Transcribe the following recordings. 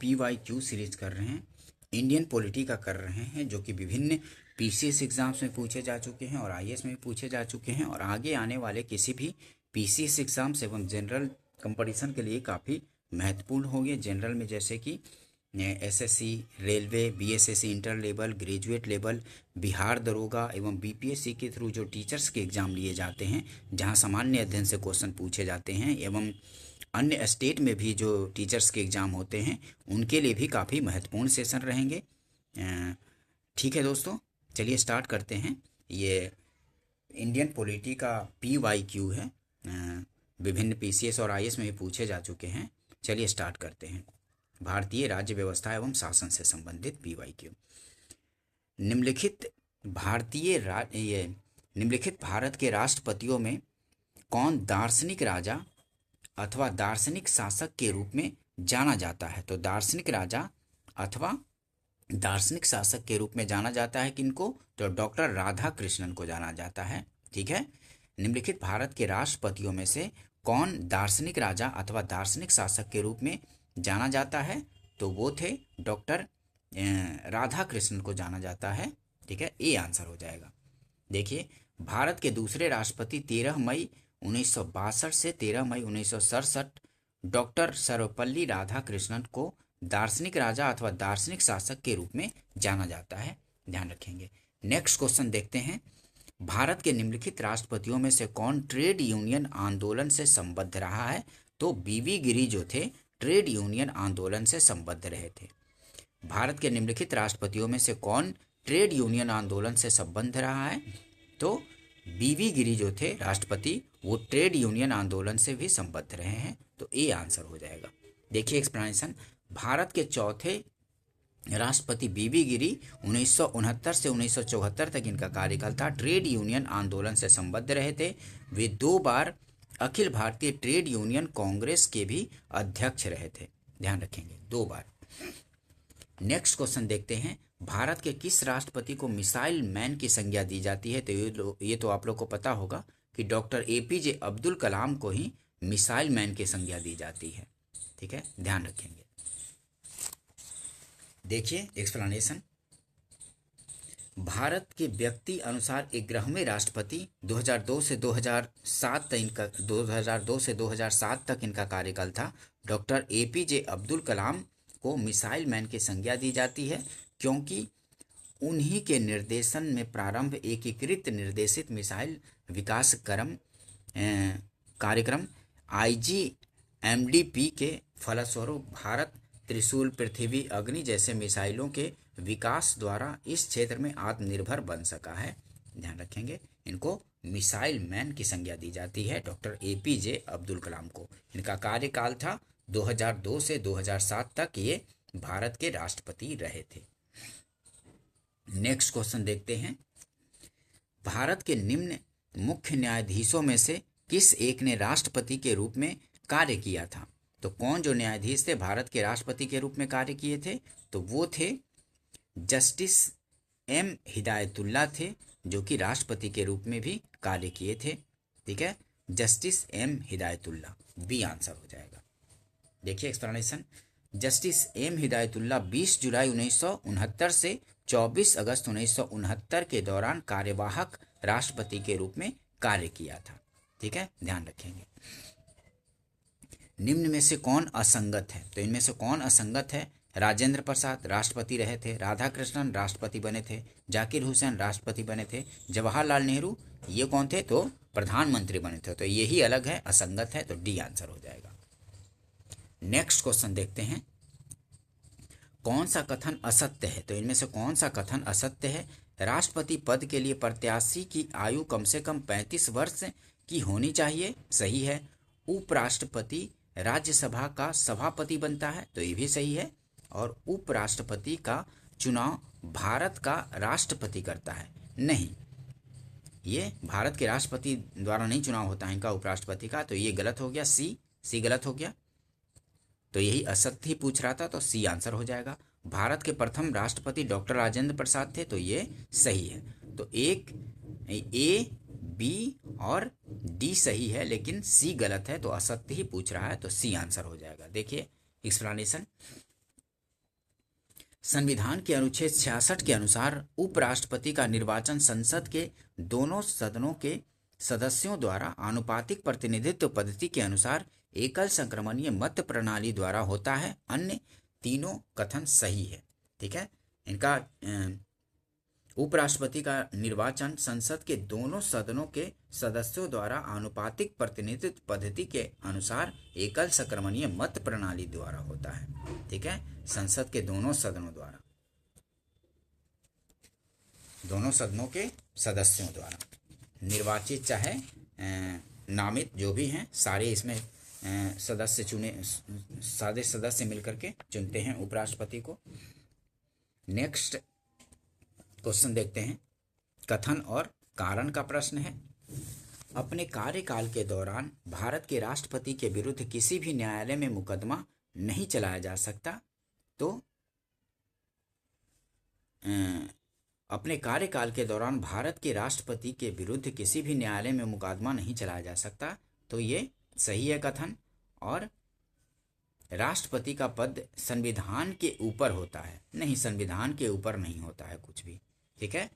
PYQ series कर रहे हैं, इंडियन पॉलिटी का कर रहे हैं, जो कि विभिन्न PCS एग्जाम्स में पूछे जा चुके हैं और IAS में भी पूछे जा चुके हैं और आगे आने वाले किसी भी PCS एग्जाम्स एवं जनरल कंपटीशन के लिए काफ़ी महत्वपूर्ण होंगे। जनरल में जैसे कि SSC, railway, BSSC inter level, graduate level, Bihar दरोगा एवं BPSC के थ्रू जो टीचर्स के एग्ज़ाम लिए जाते हैं, जहां सामान्य अध्ययन से क्वेश्चन पूछे जाते हैं, एवं अन्य स्टेट में भी जो टीचर्स के एग्ज़ाम होते हैं उनके लिए भी काफ़ी महत्वपूर्ण सेशन रहेंगे। ठीक है दोस्तों, चलिए स्टार्ट करते हैं। ये इंडियन पॉलिटी का PYQ है, विभिन्न PCS और IAS में भी पूछे जा चुके हैं। चलिए स्टार्ट करते हैं। भारतीय राज्य व्यवस्था एवं शासन से संबंधित PYQ। निम्नलिखित भारत के राष्ट्रपतियों में कौन दार्शनिक राजा अथवा दार्शनिक शासक के रूप में जाना जाता है? तो दार्शनिक राजा अथवा दार्शनिक शासक के रूप में जाना जाता है किनको? तो डॉक्टर राधा कृष्णन को जाना जाता है। ठीक है, निम्नलिखित भारत के राष्ट्रपतियों में से कौन दार्शनिक राजा अथवा दार्शनिक शासक के रूप में जाना जाता है? तो वो थे डॉक्टर राधा कृष्णन को जाना जाता है। ठीक है, ए आंसर हो जाएगा। देखिए, भारत के दूसरे राष्ट्रपति 13 मई 1962 से 13 मई 1967 डॉक्टर सर्वपल्ली राधाकृष्णन को दार्शनिक राजा अथवा दार्शनिक शासक के रूप में जाना जाता है, ध्यान रखेंगे। नेक्स्ट क्वेश्चन देखते हैं। भारत के निम्नलिखित राष्ट्रपतियों में से कौन ट्रेड यूनियन आंदोलन से संबद्ध रहा है? तो BV गिरी जो थे ट्रेड यूनियन आंदोलन से संबद्ध रहे थे। भारत के निम्नलिखित राष्ट्रपतियों में से कौन ट्रेड यूनियन आंदोलन से संबद्ध रहा है? तो BV गिरी जो थे राष्ट्रपति, वो ट्रेड यूनियन आंदोलन से भी संबद्ध रहे हैं, तो ए आंसर हो जाएगा। देखिए एक्सप्लेनेशन, भारत के चौथे राष्ट्रपति BV गिरी 1969 से 1974 तक इनका कार्यकाल था। ट्रेड यूनियन आंदोलन से संबद्ध रहे थे। वे 2 बार अखिल भारतीय ट्रेड यूनियन कांग्रेस के भी अध्यक्ष रहे थे, ध्यान रखेंगे, 2 बार। नेक्स्ट क्वेश्चन देखते हैं। भारत के किस राष्ट्रपति को मिसाइल मैन की संज्ञा दी जाती है? तो ये तो आप लोग को पता होगा कि डॉक्टर APJ अब्दुल कलाम को ही मिसाइल मैन की संज्ञा दी जाती है। ठीक है, ध्यान रखेंगे। देखिए एक्सप्लेनेशन, भारत के व्यक्ति अनुसार 11वें राष्ट्रपति 2002 से 2007 तक इनका कार्यकाल था। डॉक्टर APJ अब्दुल कलाम को मिसाइल मैन की संज्ञा दी जाती है क्योंकि उन्हीं के निर्देशन में प्रारंभ एकीकृत निर्देशित मिसाइल विकास कार्यक्रम IGMDP के फलस्वरूप भारत त्रिशूल, पृथ्वी, अग्नि जैसे मिसाइलों के विकास द्वारा इस क्षेत्र में आत्मनिर्भर बन सका है, ध्यान रखेंगे। इनको मिसाइल मैन की संज्ञा दी जाती है डॉक्टर APJ अब्दुल कलाम को। इनका कार्यकाल था 2002 से 2007 तक ये भारत के राष्ट्रपति रहे थे। नेक्स्ट क्वेश्चन देखते हैं। भारत के निम्न मुख्य न्यायाधीशों में से किस एक ने राष्ट्रपति के रूप में कार्य किया था? तो कौन जो न्यायाधीश थे भारत के राष्ट्रपति के रूप में कार्य किए थे? तो वो थे जस्टिस M हिदायतुल्ला थे, जो कि राष्ट्रपति के रूप में भी कार्य किए थे। ठीक है, justice M Hidayatullah, B answer हो जाएगा। देखिए एक्सप्लेनेशन, जस्टिस M हिदायतुल्ला 20 जुलाई 1969 से 24 अगस्त 1969 के दौरान कार्यवाहक राष्ट्रपति के रूप में कार्य किया था। ठीक है, ध्यान रखेंगे। निम्न में से कौन असंगत है? तो इनमें से कौन असंगत है? राजेंद्र प्रसाद राष्ट्रपति रहे थे, राधाकृष्णन राष्ट्रपति बने थे, जाकिर हुसैन राष्ट्रपति बने थे, जवाहरलाल नेहरू ये कौन थे? तो प्रधानमंत्री बने थे। तो यही अलग है, असंगत है, तो डी आंसर हो जाएगा। नेक्स्ट क्वेश्चन देखते हैं। कौन सा कथन असत्य है? तो इनमें से कौन सा कथन असत्य है? राष्ट्रपति पद के लिए प्रत्याशी की आयु कम से कम 35 वर्ष की होनी चाहिए, सही है। उपराष्ट्रपति राज्यसभा का सभापति बनता है, तो ये भी सही है। और उपराष्ट्रपति का चुनाव भारत का राष्ट्रपति करता है, नहीं, ये भारत के राष्ट्रपति द्वारा नहीं चुनाव होता है इनका उपराष्ट्रपति का, तो ये गलत हो गया, सी गलत हो गया। तो यही असत्य ही पूछ रहा था, तो सी आंसर हो जाएगा। भारत के प्रथम राष्ट्रपति डॉक्टर राजेंद्र प्रसाद थे, तो ये सही है। तो एक ए, बी और डी सही है, लेकिन सी गलत है, तो असत्य ही पूछ रहा है, तो सी आंसर हो जाएगा। देखिए एक्सप्लेनेशन, संविधान के अनुच्छेद 66 के अनुसार उपराष्ट्रपति का निर्वाचन संसद के दोनों सदनों के सदस्यों द्वारा आनुपातिक प्रतिनिधित्व पद्धति के अनुसार एकल संक्रमणीय मत प्रणाली द्वारा होता है। अन्य तीनों कथन सही है। ठीक है, इनका उपराष्ट्रपति का निर्वाचन संसद के दोनों सदनों के सदस्यों द्वारा आनुपातिक प्रतिनिधित्व पद्धति के अनुसार एकल संक्रमणीय मत प्रणाली द्वारा होता है। ठीक है, संसद के दोनों सदनों द्वारा, दोनों सदनों के सदस्यों द्वारा निर्वाचित, चाहे नामित जो भी हैं, सारे इसमें सदस्य चुने, सारे सदस्य मिलकर के चुनते हैं उपराष्ट्रपति को। नेक्स्ट क्वेश्चन देखते हैं। कथन और कारण का प्रश्न है। अपने कार्यकाल के दौरान भारत के राष्ट्रपति के विरुद्ध किसी भी न्यायालय में मुकदमा नहीं चलाया जा सकता। तो अपने कार्यकाल के दौरान भारत के राष्ट्रपति के विरुद्ध किसी भी न्यायालय में मुकदमा नहीं चलाया जा सकता, तो ये सही है कथन। और राष्ट्रपति का पद संविधान के ऊपर होता है, नहीं, संविधान के ऊपर नहीं होता है कुछ भी। ठीक है,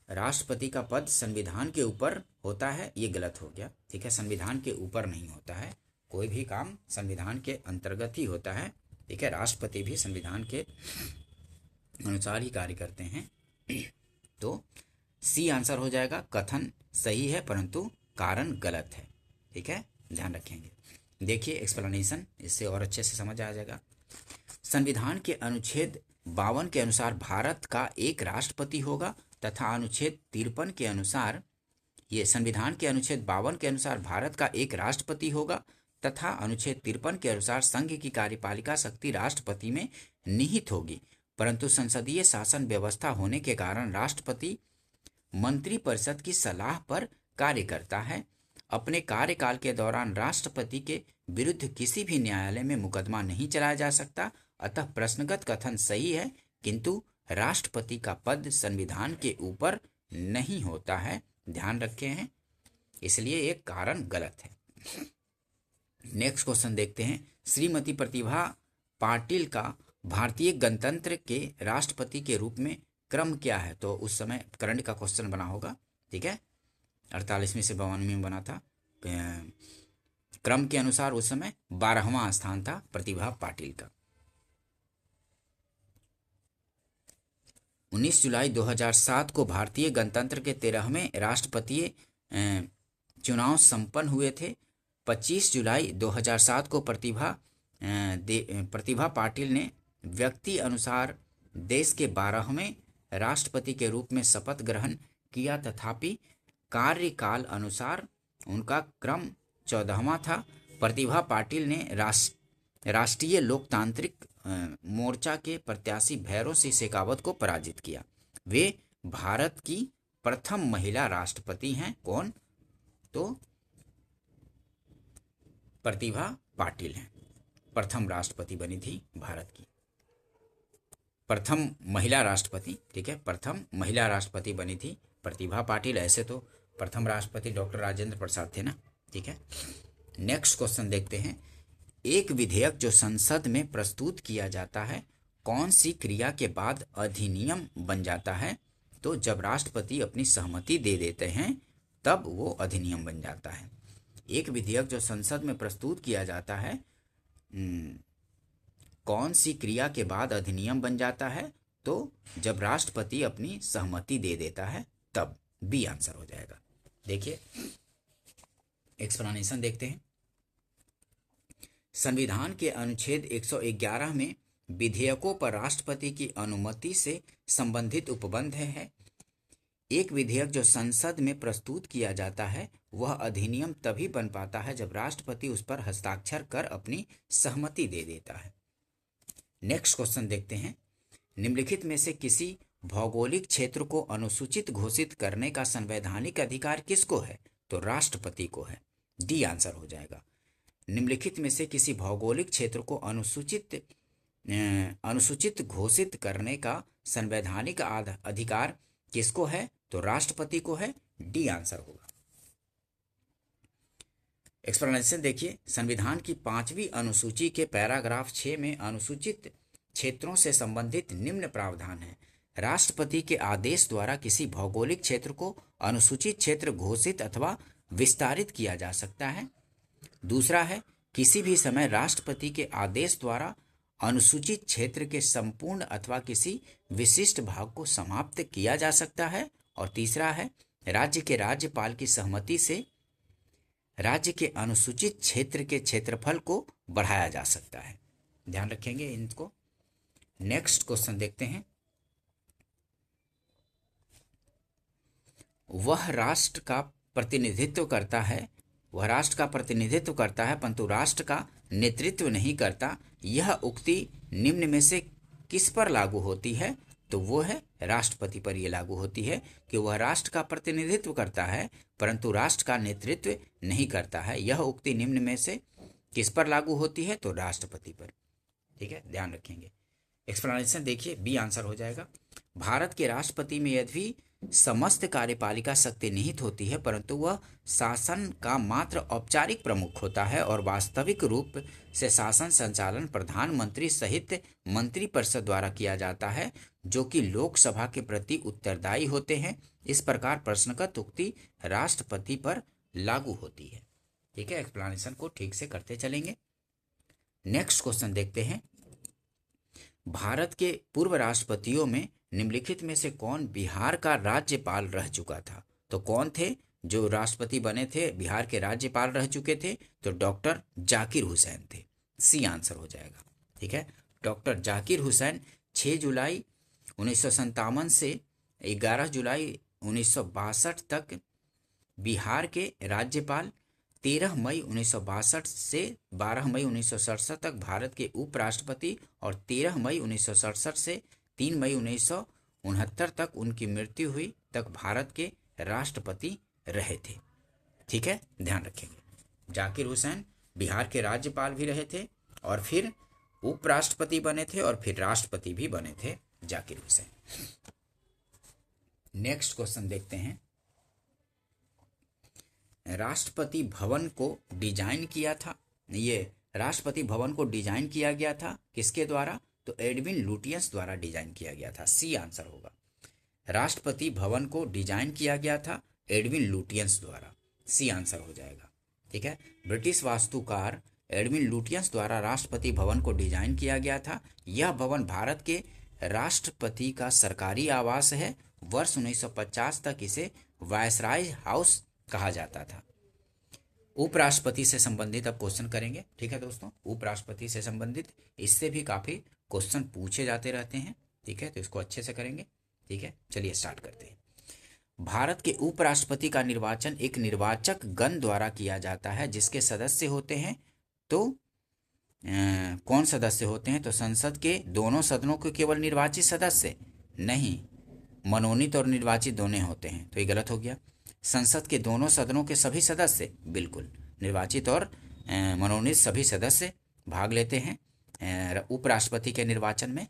राष्ट्रपति का पद संविधान के ऊपर होता है, ये गलत हो गया। ठीक है, संविधान के ऊपर नहीं होता है, कोई भी काम संविधान के अंतर्गत ही होता है। ठीक है, राष्ट्रपति भी संविधान के अनुसार ही कार्य करते हैं। तो सी आंसर हो जाएगा। कथन सही है परंतु कारण गलत है। ठीक है, ध्यान रखेंगे। देखिए एक्सप्लेनेशन, इससे और अच्छे से समझ आ जाएगा। संविधान के अनुच्छेद 52 के अनुसार भारत का एक राष्ट्रपति होगा तथा अनुच्छेद 53 के अनुसार, ये संविधान के अनुच्छेद 52 के अनुसार भारत का एक राष्ट्रपति होगा तथा अनुच्छेद 53 के अनुसार संघ की कार्यपालिका शक्ति राष्ट्रपति में निहित होगी। परंतु संसदीय शासन व्यवस्था होने के कारण राष्ट्रपति मंत्रिपरिषद की सलाह पर कार्य करता है। अपने कार्यकाल के दौरान राष्ट्रपति के विरुद्ध किसी भी न्यायालय में मुकदमा नहीं चलाया जा सकता। अतः प्रश्नगत कथन सही है, किंतु राष्ट्रपति का पद संविधान के ऊपर नहीं होता है, ध्यान रखे हैं, इसलिए एक कारण गलत है। नेक्स्ट क्वेश्चन देखते हैं। श्रीमती प्रतिभा पाटिल का भारतीय गणतंत्र के राष्ट्रपति के रूप में क्रम क्या है? तो उस समय करंट का क्वेश्चन बना होगा। ठीक है, 48वीं से 52वीं में बना था। क्रम के अनुसार उस समय 12वां स्थान था प्रतिभा पाटिल का। 19 जुलाई 2007 को भारतीय गणतंत्र के 13वें राष्ट्रपति चुनाव संपन्न हुए थे। 25 जुलाई 2007 को प्रतिभा पाटिल ने व्यक्ति अनुसार देश के 12वें राष्ट्रपति के रूप में शपथ ग्रहण किया, तथापि कार्यकाल अनुसार उनका क्रम 14वां था। प्रतिभा पाटिल ने राष्ट्रीय लोकतांत्रिक मोर्चा के प्रत्याशी भैरों सिंह शेखावत को पराजित किया। वे भारत की प्रथम महिला राष्ट्रपति हैं। कौन? तो प्रतिभा पाटिल हैं, प्रथम राष्ट्रपति बनी थी भारत की, प्रथम महिला राष्ट्रपति। ठीक है, प्रथम महिला राष्ट्रपति बनी थी प्रतिभा पाटिल। ऐसे तो प्रथम राष्ट्रपति डॉक्टर राजेंद्र प्रसाद थे ना। ठीक है, नेक्स्ट क्वेश्चन देखते हैं। एक विधेयक जो संसद में प्रस्तुत किया जाता है, कौन सी क्रिया के बाद अधिनियम बन जाता है? तो जब राष्ट्रपति अपनी सहमति दे देते हैं तब वो अधिनियम बन जाता है। एक विधेयक जो संसद में प्रस्तुत किया जाता है, कौन सी क्रिया के बाद अधिनियम बन जाता है? तो जब राष्ट्रपति अपनी सहमति दे देता है तब। बी आंसर हो जाएगा। देखिए एक्सप्लेनेशन देखते हैं। संविधान के अनुच्छेद 111 में विधेयकों पर राष्ट्रपति की अनुमति से संबंधित उपबंध है। एक विधेयक जो संसद में प्रस्तुत किया जाता है वह अधिनियम तभी बन पाता है जब राष्ट्रपति उस पर हस्ताक्षर कर अपनी सहमति दे देता है। नेक्स्ट क्वेश्चन देखते हैं। निम्नलिखित में से किसी भौगोलिक क्षेत्र को अनुसूचित घोषित करने का संवैधानिक अधिकार किसको है? तो राष्ट्रपति को है। डी आंसर हो जाएगा। निम्नलिखित में से किसी भौगोलिक क्षेत्र को अनुसूचित घोषित करने का संवैधानिक अधिकार किसको है? तो राष्ट्रपति को है। डी आंसर होगा। एक्सप्लेनेशन देखिए। संविधान की 5वीं अनुसूची के पैराग्राफ 6 में अनुसूचित क्षेत्रों से संबंधित निम्न प्रावधान है। राष्ट्रपति के आदेश द्वारा किसी भौगोलिक क्षेत्र को अनुसूचित क्षेत्र घोषित अथवा विस्तारित किया जा सकता है। दूसरा है, किसी भी समय राष्ट्रपति के आदेश द्वारा अनुसूचित क्षेत्र के संपूर्ण अथवा किसी विशिष्ट भाग को समाप्त किया जा सकता है। और तीसरा है, राज्य के राज्यपाल की सहमति से राज्य के अनुसूचित क्षेत्र के क्षेत्रफल को बढ़ाया जा सकता है। ध्यान रखेंगे इनको। नेक्स्ट क्वेश्चन देखते हैं। वह राष्ट्र का प्रतिनिधित्व करता है परंतु राष्ट्र का नेतृत्व नहीं करता, यह उक्ति निम्न में से किस पर लागू होती है? तो वो है राष्ट्रपति पर यह लागू होती है कि वह राष्ट्र का प्रतिनिधित्व करता है परंतु राष्ट्र का नेतृत्व नहीं करता है। यह उक्ति निम्न में से किस पर लागू होती है? तो राष्ट्रपति पर। ठीक है, ध्यान रखेंगे। एक्सप्लेनेशन देखिए, बी आंसर हो जाएगा। भारत के राष्ट्रपति में यदि समस्त कार्यपालिका शक्ति निहित होती है परंतु वह शासन का मात्र औपचारिक प्रमुख होता है और वास्तविक रूप से शासन संचालन प्रधानमंत्री सहित मंत्रिपरिषद द्वारा किया जाता है, जो कि लोकसभा के प्रति उत्तरदायी होते हैं। इस प्रकार प्रश्नगत उक्ति राष्ट्रपति पर लागू होती है। ठीक है, एक्सप्लेनेशन को ठीक से करते चलेंगे। नेक्स्ट क्वेश्चन देखते हैं। भारत के पूर्व राष्ट्रपतियों में निम्नलिखित में से कौन बिहार का राज्यपाल रह चुका था? तो कौन थे जो राष्ट्रपति बने थे, बिहार के राज्यपाल रह चुके थे? तो डॉक्टर जाकिर हुसैन थे। सी आंसर हो जाएगा। ठीक है, डॉक्टर जाकिर हुसैन 6 जुलाई 1957 से 11 जुलाई 1962 तक बिहार के राज्यपाल, 13 मई 1962 से 12 मई 1967 तक भारत के उपराष्ट्रपति और 13 मई 1967 से 3 मई 1969 तक उनकी मृत्यु हुई तक भारत के राष्ट्रपति रहे थे। ठीक है, ध्यान रखेंगे। जाकिर हुसैन बिहार के राज्यपाल भी रहे थे और फिर उपराष्ट्रपति बने थे और फिर राष्ट्रपति भी बने थे जाकिर हुसैन। नेक्स्ट क्वेश्चन देखते हैं। राष्ट्रपति भवन को डिजाइन किया था, ये राष्ट्रपति भवन को डिजाइन किया गया था किसके द्वारा? तो एडविन लुटियंस द्वारा डिजाइन किया गया था। सी आंसर होगा। राष्ट्रपति भवन को डिजाइन किया गया था एडविन लुटियंस द्वारा। सी आंसर हो जाएगा। ठीक है, ब्रिटिश वास्तुकार एडविन लुटियंस द्वारा राष्ट्रपति भवन को डिजाइन किया गया था। यह भवन भारत के राष्ट्रपति का सरकारी आवास है। वर्ष 1950 तक इसे वायसराय हाउस कहा जाता था। उपराष्ट्रपति से संबंधित अब क्वेश्चन करेंगे। ठीक है दोस्तों, उपराष्ट्रपति से संबंधित इससे भी काफी क्वेश्चन पूछे जाते रहते हैं। ठीक है, तो इसको अच्छे से करेंगे। ठीक है, चलिए स्टार्ट करते हैं। भारत के उपराष्ट्रपति का निर्वाचन एक निर्वाचक गण द्वारा किया जाता है जिसके सदस्य होते हैं। तो कौन सदस्य होते हैं? तो संसद के दोनों सदनों के केवल निर्वाचित सदस्य नहीं, मनोनीत और निर्वाचित दोनों होते हैं। तो ये गलत हो गया। संसद के दोनों सदनों के सभी सदस्य, बिल्कुल निर्वाचित और मनोनीत सभी सदस्य भाग लेते हैं उपराष्ट्रपति के निर्वाचन में।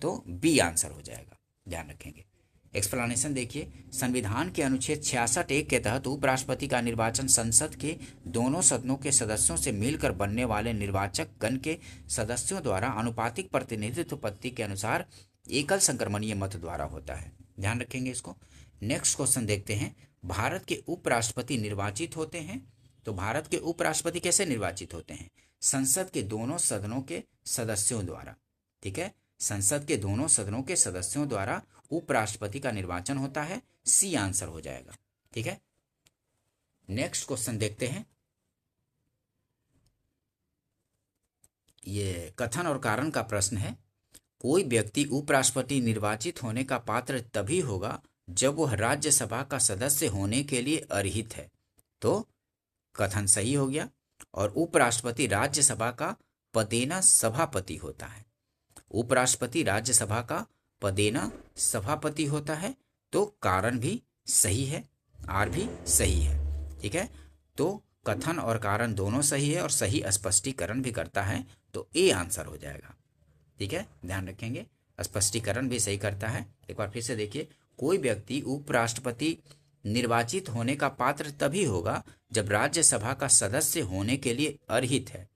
तो बी आंसर हो जाएगा। ध्यान रखेंगे। एक्सप्लेनेशन देखिए। संविधान के अनुच्छेद 66(1) के तहत उपराष्ट्रपति का निर्वाचन संसद के दोनों सदनों के सदस्यों से मिलकर बनने वाले निर्वाचक गण के सदस्यों द्वारा अनुपातिक प्रतिनिधित्व पद्धति के अनुसार एकल संक्रमणीय मत द्वारा होता है। ध्यान रखेंगे इसको। नेक्स्ट क्वेश्चन देखते हैं। भारत के उपराष्ट्रपति निर्वाचित होते हैं। तो भारत के उपराष्ट्रपति कैसे निर्वाचित होते हैं? संसद के दोनों सदनों के सदस्यों द्वारा। ठीक है, संसद के दोनों सदनों के सदस्यों द्वारा उपराष्ट्रपति का निर्वाचन होता है। सी आंसर हो जाएगा। ठीक है, नेक्स्ट क्वेश्चन देखते हैं। ये कथन और कारण का प्रश्न है। कोई व्यक्ति उपराष्ट्रपति निर्वाचित होने का पात्र तभी होगा जब वह राज्यसभा का सदस्य होने के लिए अर्हित है। तो कथन सही हो गया। और उपराष्ट्रपति राज्यसभा का पदेना सभापति होता है। उपराष्ट्रपति राज्यसभा का पदेना सभापति होता है। तो कारण भी सही है, आर भी सही है। ठीक है, तो कथन और कारण दोनों सही है और सही स्पष्टीकरण भी करता है। तो ए आंसर हो जाएगा। ठीक है, ध्यान रखेंगे। स्पष्टीकरण भी सही करता है। एक बार फिर से देखिए। कोई व्यक्ति उपराष्ट्रपति निर्वाचित होने का पात्र तभी होगा जब राज्यसभा का सदस्य होने के लिए अर्हित है।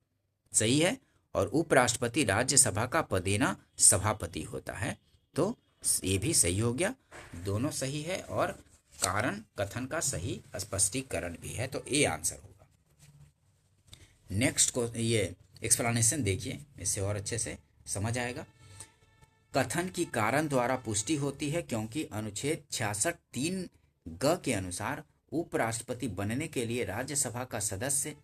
सही है। और उपराष्ट्रपति राज्यसभा का पदेना सभापति होता है। तो ये भी सही हो गया, दोनों सही है और कारण कथन का सही स्पष्टीकरण भी है, तो ए आंसर होगा। नेक्स्ट को ये एक्सप्लेनेशन देखिए, इससे और अच्छे से समझ आएगा। कथन की कारण द्वारा पुष्टि होती है क्योंकि अनुच्छेद 66(3) के अनुसार उपराष्ट्रपति बनने के लिए राज्यसभा का सदस्य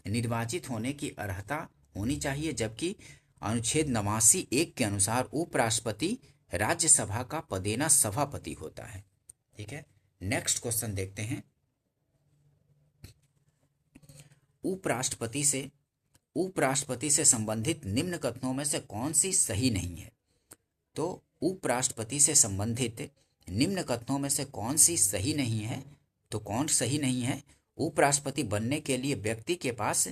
निर्वाचित होने की अर्हता होनी चाहिए, जबकि अनुच्छेद 89(1) के अनुसार उपराष्ट्रपति राज्यसभा का पदेना सभापति होता है। ठीक है, नेक्स्ट क्वेश्चन देखते हैं। उपराष्ट्रपति से संबंधित निम्न कथनों में से कौन सी सही नहीं है? तो उपराष्ट्रपति से संबंधित निम्न कथनों में से कौन सी सही नहीं है? तो कौन सही नहीं है? उपराष्ट्रपति बनने के लिए व्यक्ति के पास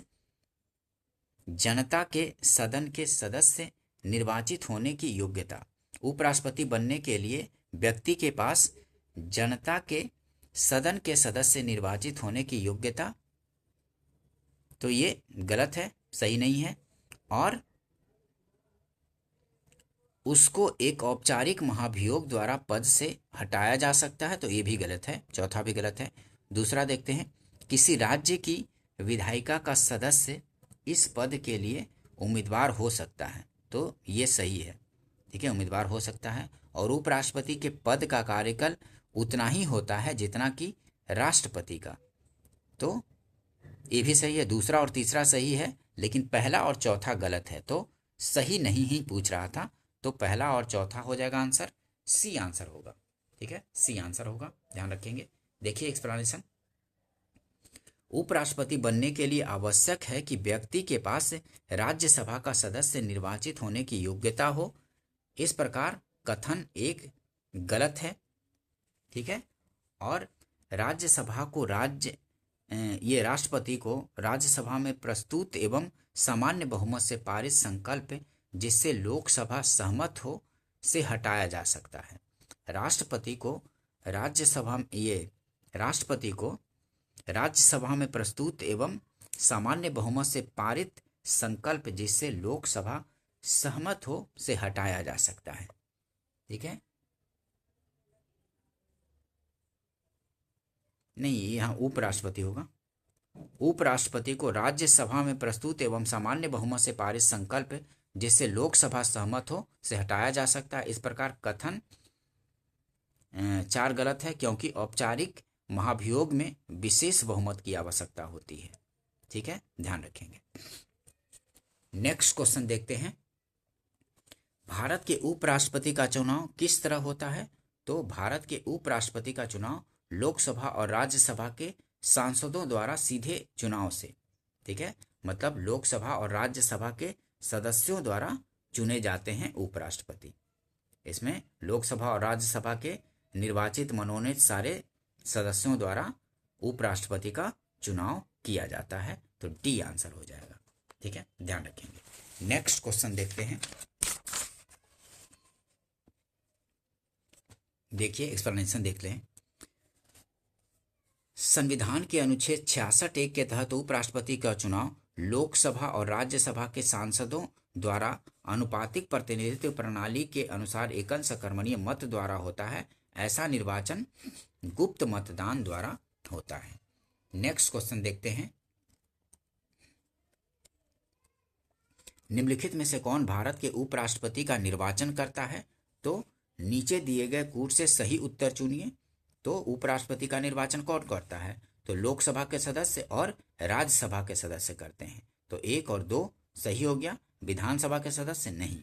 जनता के सदन के सदस्य निर्वाचित होने की योग्यता। उपराष्ट्रपति बनने के लिए व्यक्ति के पास जनता के सदन के सदस्य निर्वाचित होने की योग्यता, तो ये गलत है, सही नहीं है। और उसको एक औपचारिक महाभियोग द्वारा पद से हटाया जा सकता है, तो ये भी गलत है, चौथा भी गलत है। दूसरा देखते हैं, किसी राज्य की विधायिका का सदस्य इस पद के लिए उम्मीदवार हो सकता है, तो ये सही है। ठीक है, उम्मीदवार हो सकता है। और उपराष्ट्रपति के पद का कार्यकाल उतना ही होता है जितना कि राष्ट्रपति का, तो ये भी सही है। दूसरा और तीसरा सही है, लेकिन पहला और चौथा गलत है, तो सही नहीं ही पूछ रहा था, तो पहला और चौथा हो जाएगा आंसर, सी आंसर होगा। ठीक है, सी आंसर होगा, ध्यान रखेंगे। देखिए एक्सप्लेनेशन। उपराष्ट्रपति बनने के लिए आवश्यक है कि व्यक्ति के पास राज्यसभा का सदस्य निर्वाचित होने की योग्यता हो। इस प्रकार कथन एक गलत है। ठीक है, और राज्यसभा को ये राष्ट्रपति को राज्यसभा में प्रस्तुत एवं सामान्य बहुमत से पारित संकल्प जिससे लोकसभा सहमत हो से हटाया जा सकता है। राष्ट्रपति को राज्यसभा में प्रस्तुत एवं सामान्य बहुमत से पारित संकल्प जिससे लोकसभा सहमत हो से हटाया जा सकता है। ठीक है, नहीं, यहाँ उपराष्ट्रपति होगा। उपराष्ट्रपति को राज्यसभा में प्रस्तुत एवं सामान्य बहुमत से पारित संकल्प जिससे लोकसभा सहमत हो से हटाया जा सकता है। इस प्रकार कथन 4 गलत है, क्योंकि औपचारिक महाभियोग में विशेष बहुमत की आवश्यकता होती है। ठीक है, ध्यान रखेंगे। नेक्स्ट क्वेश्चन देखते हैं। भारत के उपराष्ट्रपति का चुनाव किस तरह होता है? तो भारत के उपराष्ट्रपति का चुनाव लोकसभा और राज्यसभा के सांसदों द्वारा सीधे चुनाव से, ठीक है, मतलब लोकसभा और राज्यसभा के सदस्यों द्वारा चुने जाते हैं उपराष्ट्रपति। इसमें लोकसभा और राज्यसभा के निर्वाचित मनोनीत सारे सदस्यों द्वारा उपराष्ट्रपति का चुनाव किया जाता है, तो डी आंसर हो जाएगा। ठीक है, ध्यान रखेंगे। नेक्स्ट क्वेश्चन देखते हैं। देखिए एक्सप्लेनेशन देख लें। संविधान के अनुच्छेद 66(1) के तहत उपराष्ट्रपति का चुनाव लोकसभा और राज्यसभा के सांसदों द्वारा अनुपातिक प्रतिनिधित्व प्रणाली के अनुसार एकल सकर्मणीय मत द्वारा होता है। ऐसा निर्वाचन गुप्त मतदान द्वारा होता है। नेक्स्ट क्वेश्चन देखते हैं। निम्नलिखित में से कौन भारत के उपराष्ट्रपति का निर्वाचन करता है? तो नीचे दिए गए कूट से सही उत्तर चुनिए। तो उपराष्ट्रपति का निर्वाचन कौन करता है? तो लोकसभा के सदस्य और राज्यसभा के सदस्य करते हैं, तो 1 और 2 सही हो गया। विधानसभा के सदस्य नहीं,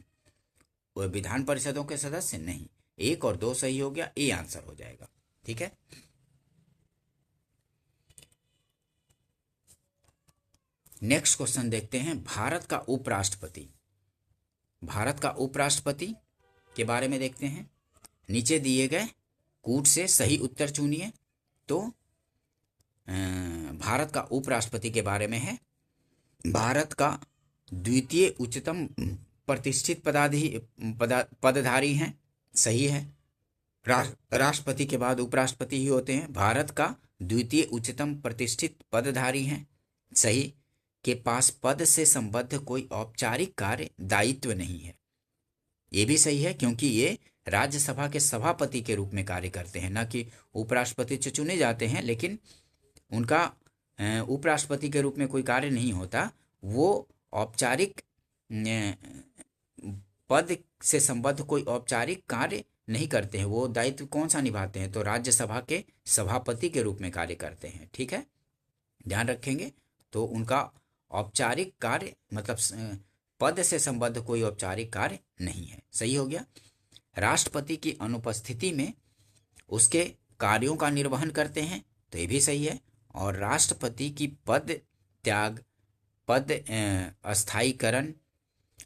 और विधान परिषदों के सदस्य नहीं, 1 और 2 सही हो गया, ए आंसर हो जाएगा। ठीक है, नेक्स्ट क्वेश्चन देखते हैं। भारत का उपराष्ट्रपति के बारे में देखते हैं। नीचे दिए गए कूट से सही उत्तर चुनिए। तो भारत का उपराष्ट्रपति के बारे में है, भारत का द्वितीय उच्चतम प्रतिष्ठित पदधारी हैं, सही है। राष्ट्रपति के बाद उपराष्ट्रपति ही होते हैं। भारत का द्वितीय उच्चतम प्रतिष्ठित पदधारी हैं, सही। के पास पद से संबद्ध कोई औपचारिक कार्य दायित्व नहीं है। ये भी सही है, क्योंकि ये राज्यसभा के सभापति के रूप में कार्य करते हैं, न कि उपराष्ट्रपति जो चुने जाते हैं, लेकिन उनका उपराष्ट्रपति के रूप में कोई कार्य नहीं होता। वो औपचारिक पद से संबद्ध कोई औपचारिक कार्य नहीं करते हैं। वो दायित्व कौन सा निभाते हैं? तो राज्यसभा के सभापति के रूप में कार्य करते हैं। ठीक है, ध्यान रखेंगे। तो उनका औपचारिक कार्य मतलब पद से संबद्ध कोई औपचारिक कार्य नहीं है। सही हो गया। राष्ट्रपति की अनुपस्थिति में उसके कार्यों का निर्वहन करते हैं, तो ये भी सही है। और राष्ट्रपति की पद त्याग, पद अस्थायीकरण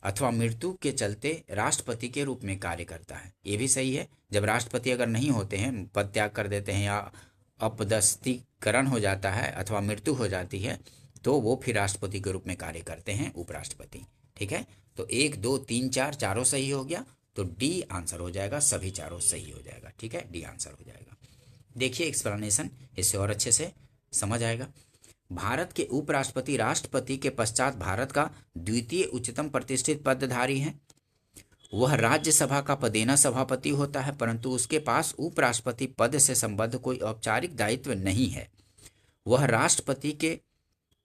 अथवा मृत्यु के चलते राष्ट्रपति के रूप में कार्य करता है, ये भी सही है। जब राष्ट्रपति अगर नहीं होते हैं, पद त्याग कर देते हैं या अपदस्थीकरण हो जाता है अथवा मृत्यु हो जाती है, तो वो फिर राष्ट्रपति के रूप में कार्य करते हैं उपराष्ट्रपति। ठीक है, तो 1 2 3 4 चारों सही हो गया, तो डी आंसर हो जाएगा। सभी चारों सही हो जाएगा। ठीक है, डी आंसर हो जाएगा। देखिए एक्सप्लेनेशन, इससे और अच्छे से समझ आएगा। भारत के उपराष्ट्रपति राष्ट्रपति के पश्चात भारत का द्वितीय उच्चतम प्रतिष्ठित पदधारी है। वह राज्यसभा का पदेना सभापति होता है, परंतु उसके पास उपराष्ट्रपति पद से संबद्ध कोई औपचारिक दायित्व नहीं है। वह राष्ट्रपति के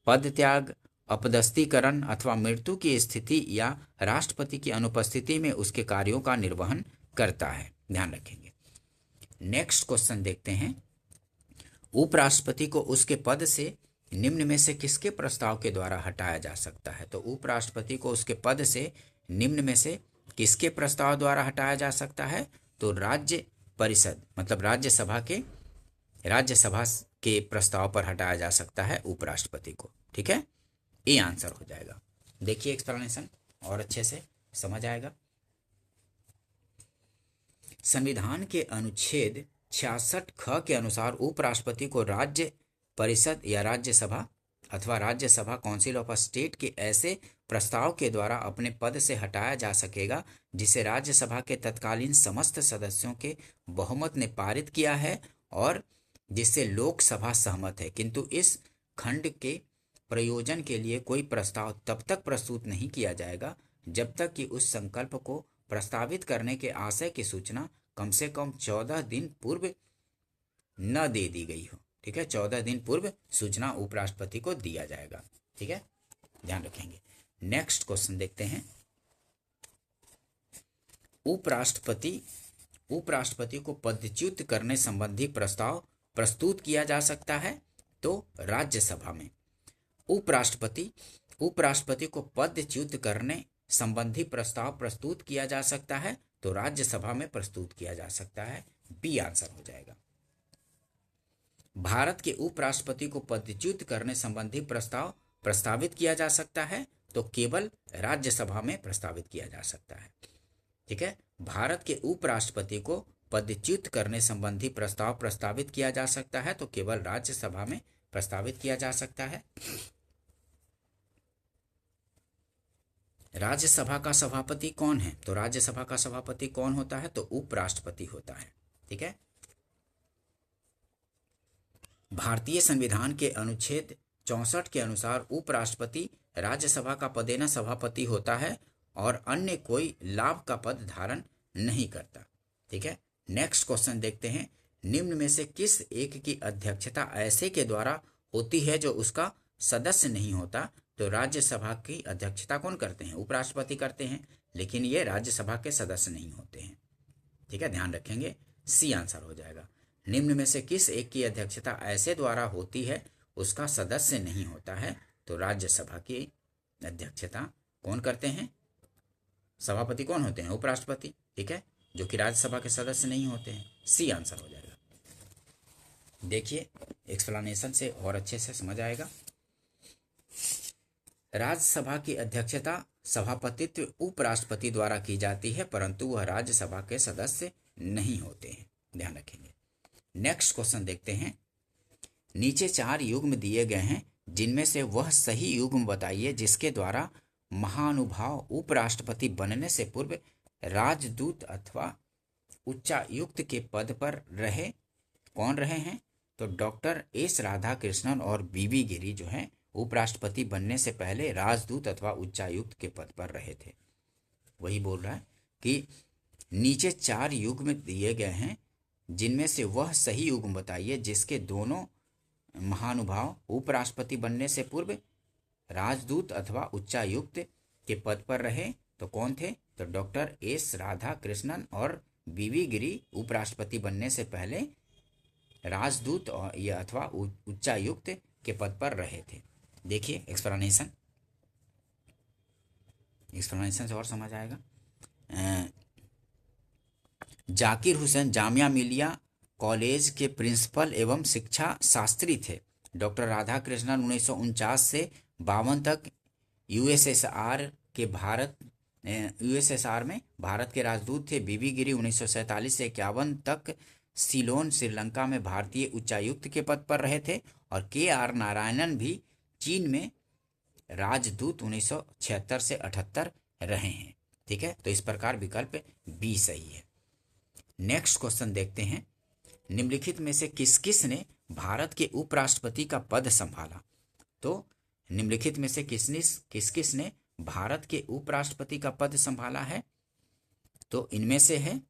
पद त्याग, अपदस्थीकरण अथवा मृत्यु की स्थिति या राष्ट्रपति की अनुपस्थिति में उसके कार्यों का निर्वहन करता है। ध्यान रखेंगे। नेक्स्ट क्वेश्चन देखते हैं। उपराष्ट्रपति को उसके पद से निम्न में से किसके प्रस्ताव के द्वारा हटाया जा सकता है? तो उपराष्ट्रपति को उसके पद से निम्न में से किसके प्रस्ताव द्वारा हटाया जा सकता है? तो राज्य परिषद मतलब राज्यसभा के प्रस्ताव पर हटाया जा सकता है उपराष्ट्रपति को। ठीक है, ये आंसर हो जाएगा। देखिए एक्सप्लेनेशन और अच्छे से समझ आएगा। संविधान के अनुच्छेद 66 ख के अनुसार उपराष्ट्रपति को राज्य परिषद या राज्यसभा अथवा राज्यसभा काउंसिल ऑफ स्टेट के ऐसे प्रस्ताव के द्वारा अपने पद से हटाया जा सकेगा जिसे राज्यसभा के तत्कालीन समस्त सदस्यों के बहुमत ने पारित किया है और जिससे लोकसभा सहमत है, किंतु इस खंड के प्रयोजन के लिए कोई प्रस्ताव तब तक प्रस्तुत नहीं किया जाएगा जब तक कि उस संकल्प को प्रस्तावित करने के आशय की सूचना कम से कम 14 दिन पूर्व न दे दी गई हो। ठीक है, 14 दिन पूर्व सूचना उपराष्ट्रपति को दिया जाएगा। ठीक है, ध्यान रखेंगे। नेक्स्ट क्वेश्चन देखते हैं। उपराष्ट्रपति को पदच्युत करने संबंधी प्रस्ताव प्रस्तुत किया जा सकता है तो राज्यसभा में। उपराष्ट्रपति को पदच्युत करने संबंधी प्रस्ताव प्रस्तुत किया जा सकता है तो राज्यसभा में प्रस्तुत किया जा सकता है। बी आंसर हो जाएगा। भारत के उपराष्ट्रपति को पदच्युत करने संबंधी प्रस्ताव प्रस्तावित किया जा सकता है तो केवल राज्यसभा में प्रस्तावित किया जा सकता है। ठीक है, भारत के उपराष्ट्रपति को पदच्युत करने संबंधी प्रस्ताव प्रस्तावित किया जा सकता है तो केवल राज्यसभा में प्रस्तावित किया जा सकता है। राज्यसभा का सभापति कौन है? तो राज्यसभा का सभापति कौन होता है? तो उपराष्ट्रपति होता है। ठीक है, भारतीय संविधान के अनुच्छेद 64 के अनुसार उपराष्ट्रपति राज्यसभा का पदेना सभापति होता है और अन्य कोई लाभ का पद धारण नहीं करता। ठीक है, नेक्स्ट क्वेश्चन देखते हैं। निम्न में से किस एक की अध्यक्षता ऐसे के द्वारा होती है जो उसका सदस्य नहीं होता? तो राज्यसभा की अध्यक्षता कौन करते हैं? उपराष्ट्रपति करते हैं, लेकिन ये राज्यसभा के सदस्य नहीं होते हैं। ठीक है, ध्यान रखेंगे। सी आंसर हो जाएगा। निम्न में से किस एक की अध्यक्षता ऐसे द्वारा होती है उसका सदस्य नहीं होता है? तो राज्यसभा की अध्यक्षता कौन करते हैं? सभापति कौन होते हैं? उपराष्ट्रपति। ठीक है, जो कि राज्यसभा के सदस्य नहीं होते हैं। सी आंसर हो जाएगा। देखिए एक्सप्लेनेशन से और अच्छे से समझ आएगा। राज्यसभा की अध्यक्षता सभापतित्व उपराष्ट्रपति द्वारा की जाती है, परंतु वह राज्यसभा के सदस्य नहीं होते हैं। ध्यान रखेंगे। नेक्स्ट क्वेश्चन देखते हैं। नीचे 4 युग्म दिए गए हैं, जिनमें से वह सही युग्म बताइए जिसके द्वारा महानुभाव उपराष्ट्रपति बनने से पूर्व राजदूत अथवा उच्चायुक्त के पद पर कौन रहे हैं? तो डॉक्टर एस राधाकृष्णन और बीबी गिरी जो हैं उपराष्ट्रपति बनने से पहले राजदूत अथवा उच्चायुक्त के पद पर रहे थे। वही बोल रहा है कि नीचे 4 युग्म दिए गए हैं, जिनमें से वह सही युग्म बताइए जिसके दोनों महानुभाव उपराष्ट्रपति बनने से पूर्व राजदूत अथवा उच्चायुक्त के पद पर रहे। तो कौन थे? तो डॉक्टर एस राधाकृष्णन और बीवी गिरी उपराष्ट्रपति बनने से पहले राजदूत या अथवा उच्चायुक्त के पद पर रहे थे। देखिए एक्सप्लेनेशन से और समझ आएगा। जाकिर हुसैन जामिया मिलिया कॉलेज के प्रिंसिपल एवं शिक्षा शास्त्री थे। डॉक्टर राधाकृष्णन 1949 से 52 तक यूएसएसआर में भारत के राजदूत थे। बीबी गिरी 1947 से 51 तक सिलोन श्रीलंका में भारतीय उच्चायुक्त के पद पर रहे थे। और के.आर. नारायणन भी चीन में राजदूत 1976 से 78 रहे हैं। ठीक है, तो इस प्रकार विकल्प बी सही है। नेक्स्ट क्वेश्चन देखते हैं, निम्नलिखित में से किस किस ने भारत के उपराष्ट्रपति का पद संभाला? तो निम्नलिखित में से किस किस ने भारत के उपराष्ट्रपति का पद संभाला है? तो इनमें से है